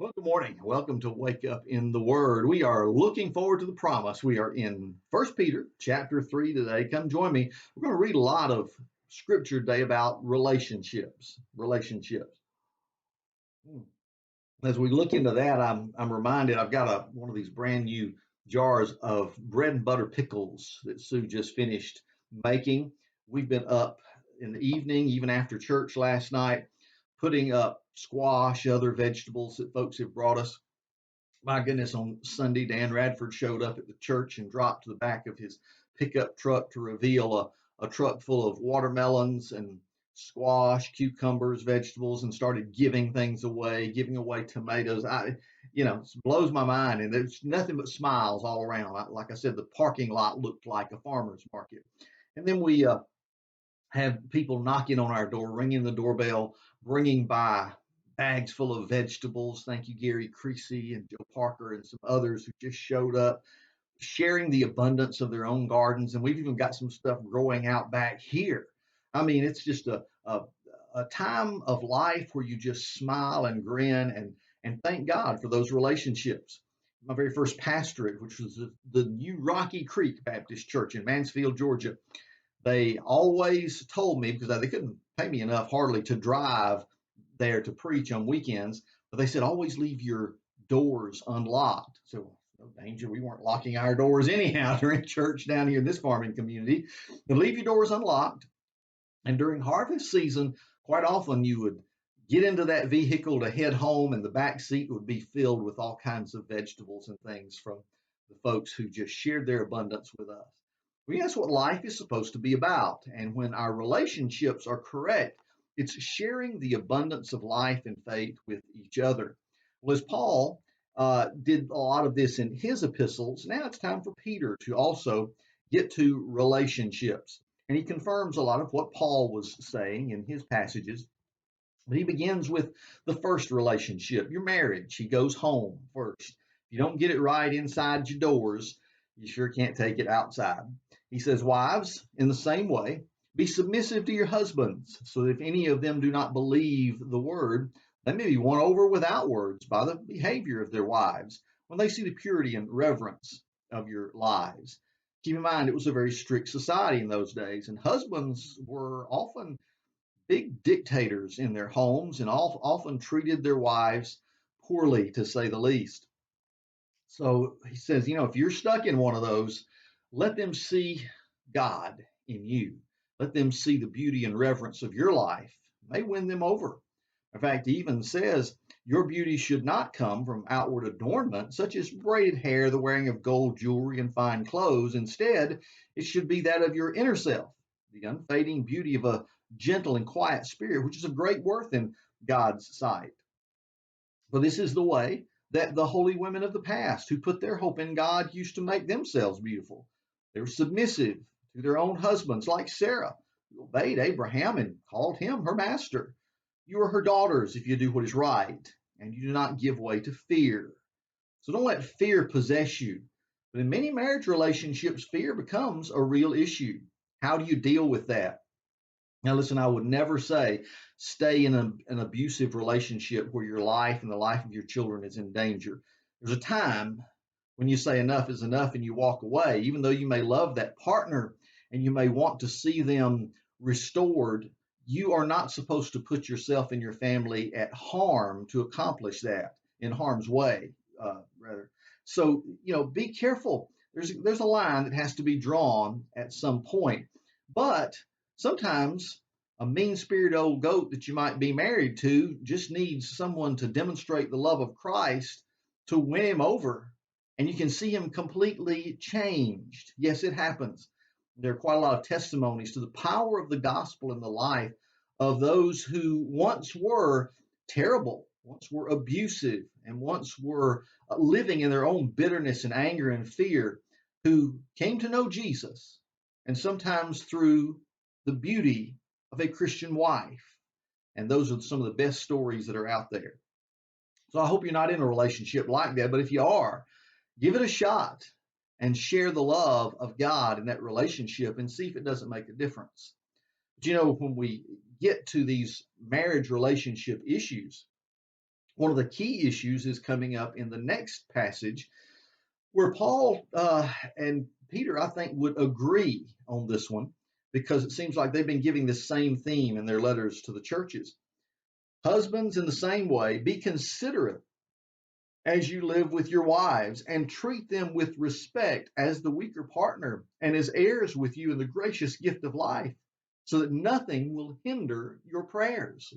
Well, good morning. Welcome to Wake Up in the Word. We are looking forward to the promise. We are in First Peter chapter 3 today. Come join me. We're going to read a lot of scripture today about relationships. Relationships. As we look into that, I'm reminded I've got one of these brand new jars of bread and butter pickles that Sue just finished making. We've been up in the evening, even after church last night, putting up squash, other vegetables that folks have brought us. My goodness, on Sunday, Dan Radford showed up at the church and dropped to the back of his pickup truck to reveal a truck full of watermelons and squash, cucumbers, vegetables, and started giving away tomatoes. It blows my mind. And there's nothing but smiles all around. Like I said, the parking lot looked like a farmer's market. And then we have people knocking on our door, ringing the doorbell, bringing by bags full of vegetables. Thank you, Gary Creasy and Joe Parker and some others who just showed up, sharing the abundance of their own gardens. And we've even got some stuff growing out back here. I mean, it's just a time of life where you just smile and grin and thank God for those relationships. My very first pastorate, which was the New Rocky Creek Baptist Church in Mansfield, Georgia, they always told me because they couldn't pay me enough hardly to drive there to preach on weekends, but they said always leave your doors unlocked. So no danger, we weren't locking our doors anyhow during church down here in this farming community. But leave your doors unlocked. And during harvest season, quite often you would get into that vehicle to head home, and the back seat would be filled with all kinds of vegetables and things from the folks who just shared their abundance with us. Well, that's what life is supposed to be about. And when our relationships are correct, it's sharing the abundance of life and faith with each other. Well, as Paul did a lot of this in his epistles, now it's time for Peter to also get to relationships. And he confirms a lot of what Paul was saying in his passages. But he begins with the first relationship, your marriage. He goes home first. If you don't get it right inside your doors, you sure can't take it outside. He says, wives, in the same way, be submissive to your husbands, so that if any of them do not believe the word, they may be won over without words by the behavior of their wives when they see the purity and reverence of your lives. Keep in mind, it was a very strict society in those days, and husbands were often big dictators in their homes and often treated their wives poorly, to say the least. So he says, if you're stuck in one of those, let them see God in you. Let them see the beauty and reverence of your life. It may win them over. In fact, he even says your beauty should not come from outward adornment, such as braided hair, the wearing of gold jewelry, and fine clothes. Instead, it should be that of your inner self, the unfading beauty of a gentle and quiet spirit, which is of great worth in God's sight. For this is the way that the holy women of the past who put their hope in God used to make themselves beautiful. They were submissive to their own husbands, like Sarah, who obeyed Abraham and called him her master. You are her daughters if you do what is right, and you do not give way to fear. So don't let fear possess you. But in many marriage relationships, fear becomes a real issue. How do you deal with that? Now, listen, I would never say stay in an abusive relationship where your life and the life of your children is in danger. There's a time when you say enough is enough and you walk away, even though you may love that partner and you may want to see them restored. You are not supposed to put yourself and your family at harm to accomplish that, in harm's way, rather. So, be careful. There's a line that has to be drawn at some point, but sometimes a mean spirited old goat that you might be married to just needs someone to demonstrate the love of Christ to win him over. And you can see him completely changed. Yes, it happens. There are quite a lot of testimonies to the power of the gospel in the life of those who once were terrible, once were abusive, and once were living in their own bitterness and anger and fear, who came to know Jesus, and sometimes through the beauty of a Christian wife. And those are some of the best stories that are out there. So I hope you're not in a relationship like that, but if you are, give it a shot and share the love of God in that relationship and see if it doesn't make a difference. But when we get to these marriage relationship issues, One of the key issues is coming up in the next passage where Paul and Peter, I think, would agree on this one because it seems like they've been giving the same theme in their letters to the churches. Husbands, in the same way, be considerate as you live with your wives and treat them with respect as the weaker partner and as heirs with you in the gracious gift of life, so that nothing will hinder your prayers.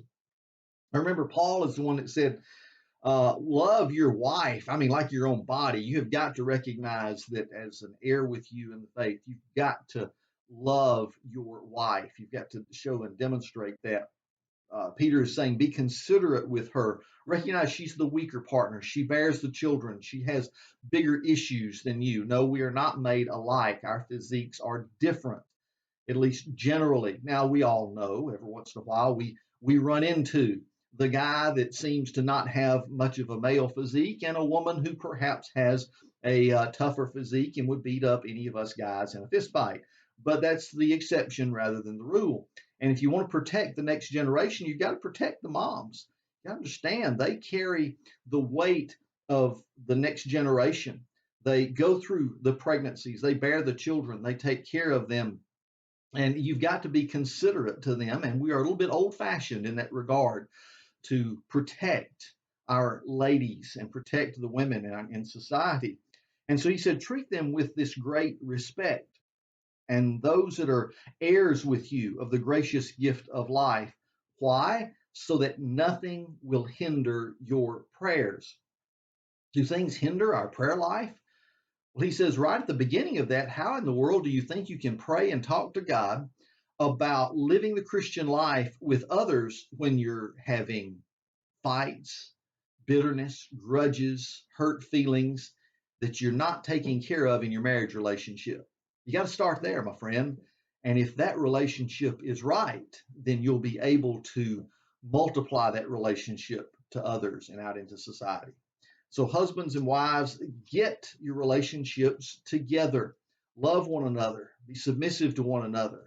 I remember Paul is the one that said, love your wife. I mean, like your own body. You have got to recognize that as an heir with you in the faith, you've got to love your wife. You've got to show and demonstrate that. Peter is saying, be considerate with her. Recognize she's the weaker partner. She bears the children. She has bigger issues than you. No, we are not made alike. Our physiques are different, at least generally. Now, we all know every once in a while we run into the guy that seems to not have much of a male physique and a woman who perhaps has a tougher physique and would beat up any of us guys in a fist fight. But that's the exception rather than the rule. And if you want to protect the next generation, you've got to protect the moms. You got to understand they carry the weight of the next generation. They go through the pregnancies, they bear the children, they take care of them. And you've got to be considerate to them. And we are a little bit old fashioned in that regard to protect our ladies and protect the women in society. And so he said, treat them with this great respect. And those that are heirs with you of the gracious gift of life. Why? So that nothing will hinder your prayers. Do things hinder our prayer life? Well, he says right at the beginning of that, how in the world do you think you can pray and talk to God about living the Christian life with others when you're having fights, bitterness, grudges, hurt feelings that you're not taking care of in your marriage relationship? You got to start there, my friend. And if that relationship is right, then you'll be able to multiply that relationship to others and out into society. So, husbands and wives, get your relationships together. Love one another. Be submissive to one another.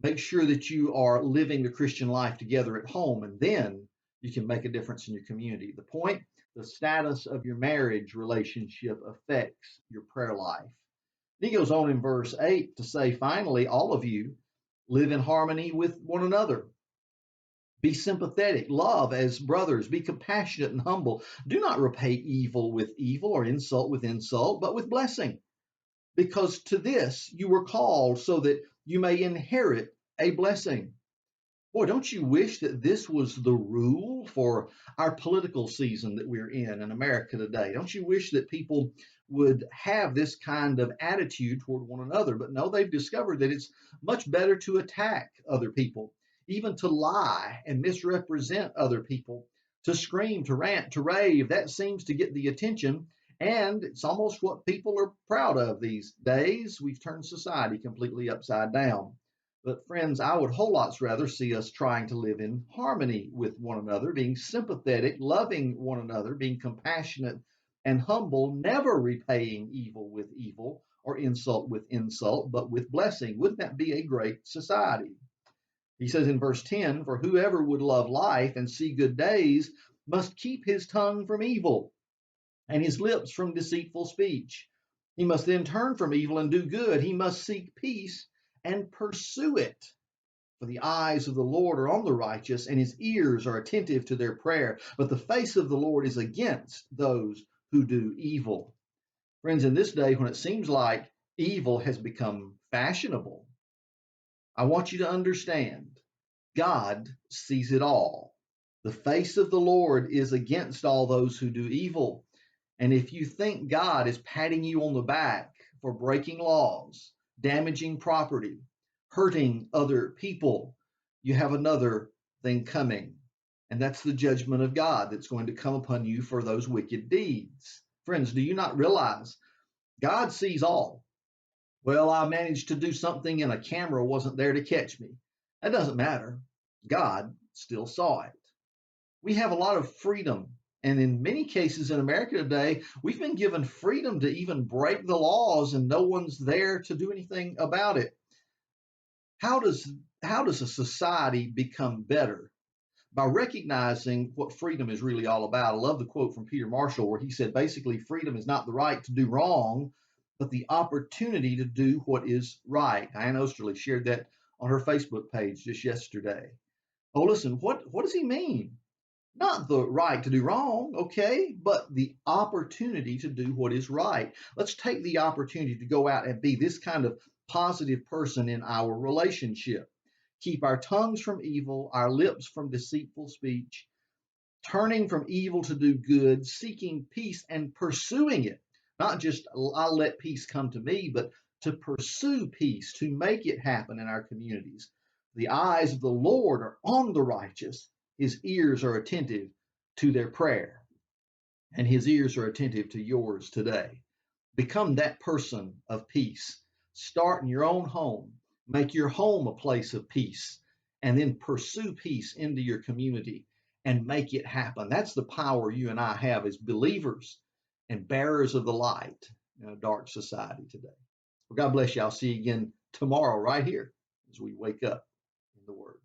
Make sure that you are living the Christian life together at home, and then you can make a difference in your community. The point, the status of your marriage relationship affects your prayer life. He goes on in verse 8 to say, finally, all of you live in harmony with one another. Be sympathetic, love as brothers, be compassionate and humble. Do not repay evil with evil or insult with insult, but with blessing. Because to this you were called so that you may inherit a blessing. Boy, don't you wish that this was the rule for our political season that we're in America today? Don't you wish that people would have this kind of attitude toward one another? But no, they've discovered that it's much better to attack other people, even to lie and misrepresent other people, to scream, to rant, to rave. That seems to get the attention. And it's almost what people are proud of these days. We've turned society completely upside down. But friends, I would whole lots rather see us trying to live in harmony with one another, being sympathetic, loving one another, being compassionate and humble, never repaying evil with evil or insult with insult, but with blessing. Wouldn't that be a great society? He says in verse 10, for whoever would love life and see good days must keep his tongue from evil and his lips from deceitful speech. He must then turn from evil and do good. He must seek peace and pursue it. For the eyes of the Lord are on the righteous, and his ears are attentive to their prayer. But the face of the Lord is against those who do evil. Friends, in this day when it seems like evil has become fashionable, I want you to understand God sees it all. The face of the Lord is against all those who do evil. And if you think God is patting you on the back for breaking laws, damaging property, hurting other people, you have another thing coming. And that's the judgment of God that's going to come upon you for those wicked deeds. Friends, do you not realize God sees all? Well, I managed to do something and a camera wasn't there to catch me. That doesn't matter. God still saw it. We have a lot of freedom. And in many cases in America today, we've been given freedom to even break the laws and no one's there to do anything about it. How does a society become better? by recognizing what freedom is really all about. I love the quote from Peter Marshall where he said, basically, freedom is not the right to do wrong, but the opportunity to do what is right. Diane Osterly shared that on her Facebook page just yesterday. Oh, listen, what does he mean? Not the right to do wrong, okay, but the opportunity to do what is right. Let's take the opportunity to go out and be this kind of positive person in our relationship. Keep our tongues from evil, our lips from deceitful speech, turning from evil to do good, seeking peace and pursuing it. Not just I'll let peace come to me, but to pursue peace, to make it happen in our communities. The eyes of the Lord are on the righteous, his ears are attentive to their prayer, and his ears are attentive to yours today. Become that person of peace. Start in your own home. Make your home a place of peace, and then pursue peace into your community and make it happen. That's the power you and I have as believers and bearers of the light in a dark society today. Well, God bless you. I'll see you again tomorrow right here as we wake up in the Word.